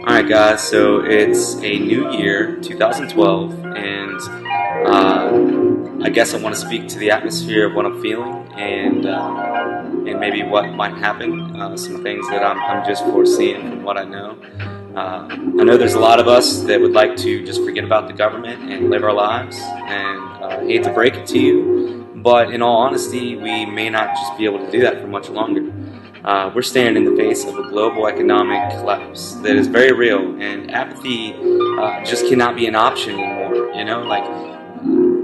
Alright guys, so it's a new year, 2012, and I guess I want to speak to the atmosphere of what I'm feeling and maybe what might happen, some things that I'm just foreseeing from what I know. I know there's a lot of us that would like to just forget about the government and live our lives, and I hate to break it to you, but in all honesty, we may not just be able to do that for much longer. We're standing in the face of a global economic collapse that is very real, and apathy just cannot be an option anymore. You know, like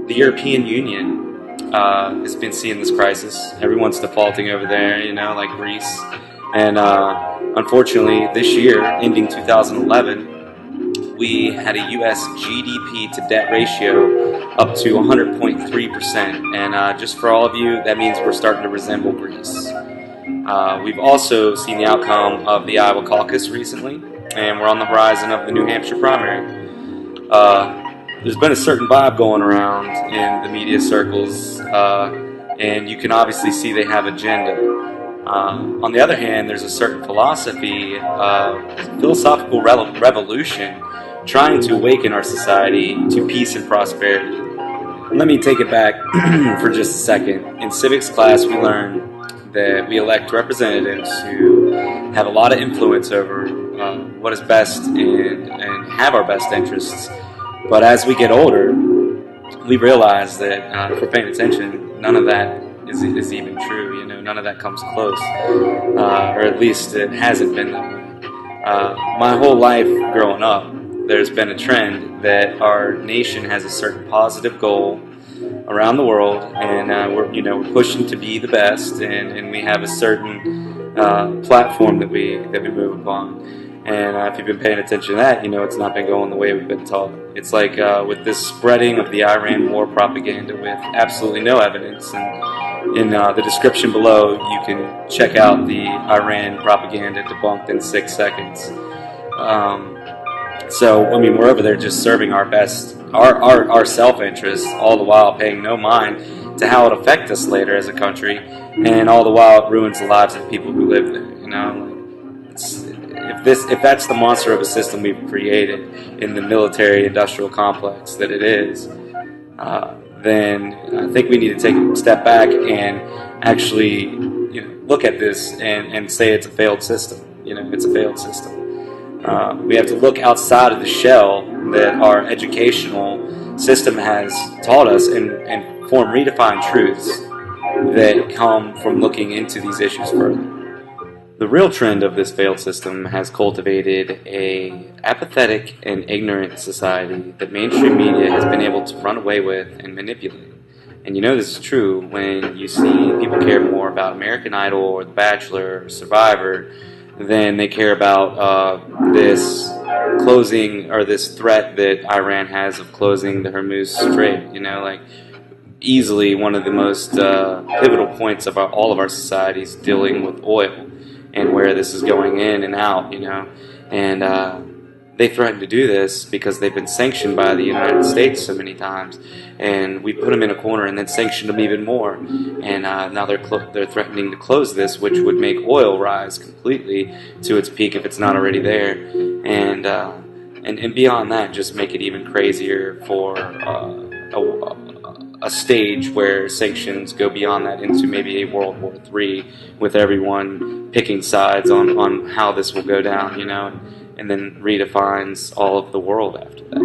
the European Union has been seeing this crisis. Everyone's defaulting over there, you know, like Greece. And unfortunately, this year, ending 2011, we had a U.S. GDP to debt ratio up to 100.3%. And just for all of you, that means we're starting to resemble Greece. We've also seen the outcome of the Iowa caucus recently, and we're on the horizon of the New Hampshire primary. There's been a certain vibe going around in the media circles, and you can obviously see they have agenda. On the other hand, there's a certain philosophy, philosophical revolution, trying to awaken our society to peace and prosperity. Let me take it back for just a second. In civics class, we learned that we elect representatives who have a lot of influence over what is best and have our best interests. But as we get older, we realize that if we're paying attention, none of that is even true. You know, none of that comes close, or at least it hasn't been that way. My whole life growing up, there's been a trend that our nation has a certain positive goal around the world, and we're pushing to be the best, and we have a certain platform that we move upon. And if you've been paying attention to that, you know it's not been going the way we've been taught. It's like with this spreading of the Iran war propaganda with absolutely no evidence. And in the description below, you can check out the Iran propaganda debunked in 6 seconds. So, I mean, we're over there just serving our best, our self-interest, all the while paying no mind to how it affects us later as a country, and all the while it ruins the lives of people who live there. You know, if that's the monster of a system we've created in the military-industrial complex that it is, then I think we need to take a step back and actually, look at this and say it's a failed system. You know, it's a failed system. We have to look outside of the shell that our educational system has taught us and form redefined truths that come from looking into these issues further. The real trend of this failed system has cultivated a apathetic and ignorant society that mainstream media has been able to run away with and manipulate. And you know this is true when you see people care more about American Idol or The Bachelor or Survivor than they care about this closing, or this threat that Iran has of closing the Hormuz Strait. You know, like easily one of the most pivotal points of all of our societies dealing with oil and where this is going in and out. You know, and they threaten to do this because they've been sanctioned by the United States so many times, and we put them in a corner and then sanctioned them even more. And now they're threatening to close this, which would make oil rise completely to its peak if it's not already there. And beyond that, just make it even crazier for a stage where sanctions go beyond that into maybe a World War III, with everyone picking sides on how this will go down. You know. And then redefines all of the world after that.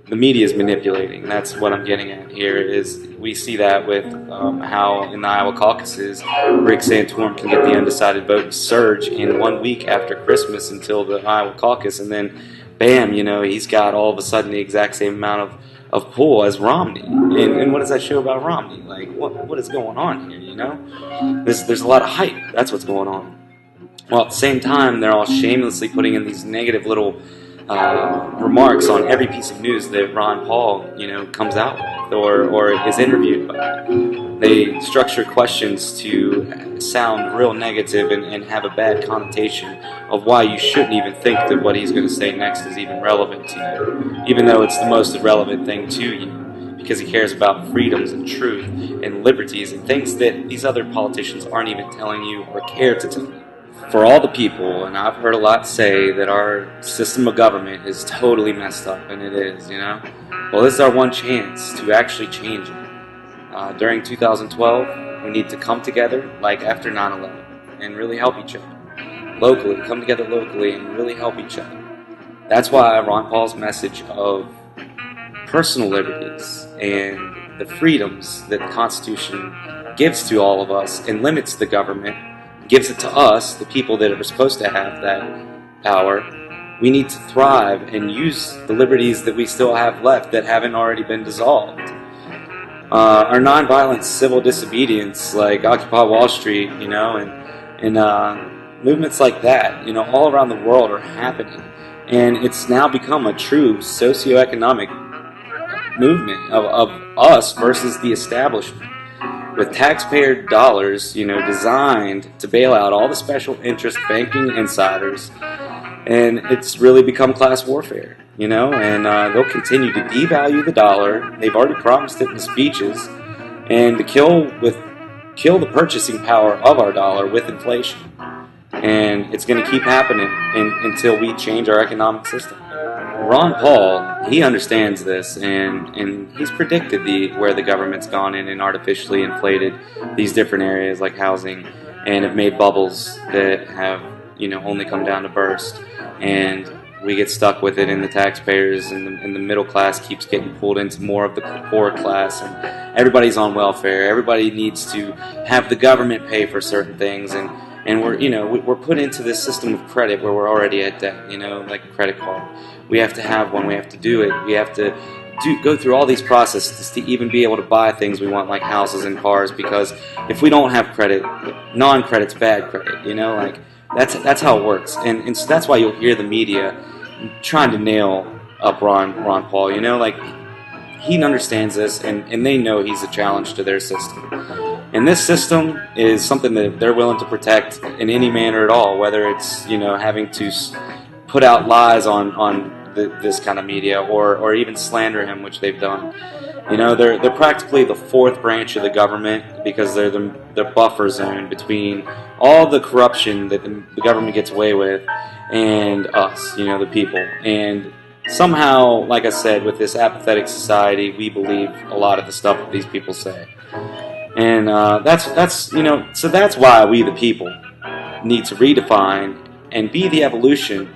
The media is manipulating. That's what I'm getting at here. Is we see that with how in the Iowa caucuses, Rick Santorum can get the undecided vote surge in 1 week after Christmas until the Iowa caucus, and then bam, he's got all of a sudden the exact same amount of pull as Romney. And what does that show about Romney? Like what is going on here? You know, there's a lot of hype. That's what's going on. Well, at the same time, they're all shamelessly putting in these negative little remarks on every piece of news that Ron Paul, comes out with or is interviewed by. They structure questions to sound real negative and have a bad connotation of why you shouldn't even think that what he's going to say next is even relevant to you, even though it's the most irrelevant thing to you, because he cares about freedoms and truth and liberties and things that these other politicians aren't even telling you or care to tell you. for all the people, and I've heard a lot say that our system of government is totally messed up, and it is, you know. Well, this is our one chance to actually change it. During 2012, we need to come together, like after 9/11, and really help each other. Locally, come together locally and really help each other. That's why Ron Paul's message of personal liberties and the freedoms that the Constitution gives to all of us and limits the government, gives it to us, the people that are supposed to have that power. We need to thrive and use the liberties that we still have left that haven't already been dissolved. Our nonviolent civil disobedience, like Occupy Wall Street, you know, and movements like that, you know, all around the world are happening. And it's now become a true socioeconomic movement of us versus the establishment, with taxpayer dollars, you know, designed to bail out all the special interest banking insiders. And it's really become class warfare, you know, and they'll continue to devalue the dollar. They've already promised it in the speeches, and to kill the purchasing power of our dollar with inflation. And it's going to keep happening until we change our economic system. Ron Paul, he understands this, and he's predicted where the government's gone in and artificially inflated these different areas like housing, and have made bubbles that have, you know, only come down to burst. And we get stuck with it, and the taxpayers and the middle class keeps getting pulled into more of the poor class, and everybody's on welfare. Everybody needs to have the government pay for certain things, and we're, you know, we're put into this system of credit where we're already at debt, you know, like a credit card. We have to have one. We have to do it. We have to go through all these processes to even be able to buy things we want, like houses and cars, because if we don't have credit, non-credit's bad credit, you know, like that's how it works. And so that's why you'll hear the media trying to nail up Ron Paul, you know, like he understands this, and they know he's a challenge to their system. And this system is something that they're willing to protect in any manner at all, whether it's, you know, having to put out lies on this kind of media, or even slander him, which they've done. You know, they're practically the fourth branch of the government, because they're the buffer zone between all the corruption that the government gets away with and us, you know, the people. And somehow, like I said, with this apathetic society, we believe a lot of the stuff that these people say. And that's you know, so that's why we, the people, need to redefine and be the evolution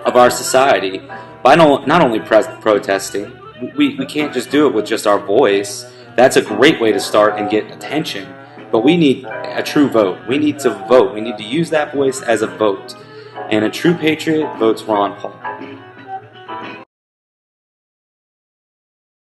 of our society by not only protesting. We can't just do it with just our voice. That's a great way to start and get attention, but we need a true vote. We need to vote. We need to use that voice as a vote. And a true patriot votes Ron Paul.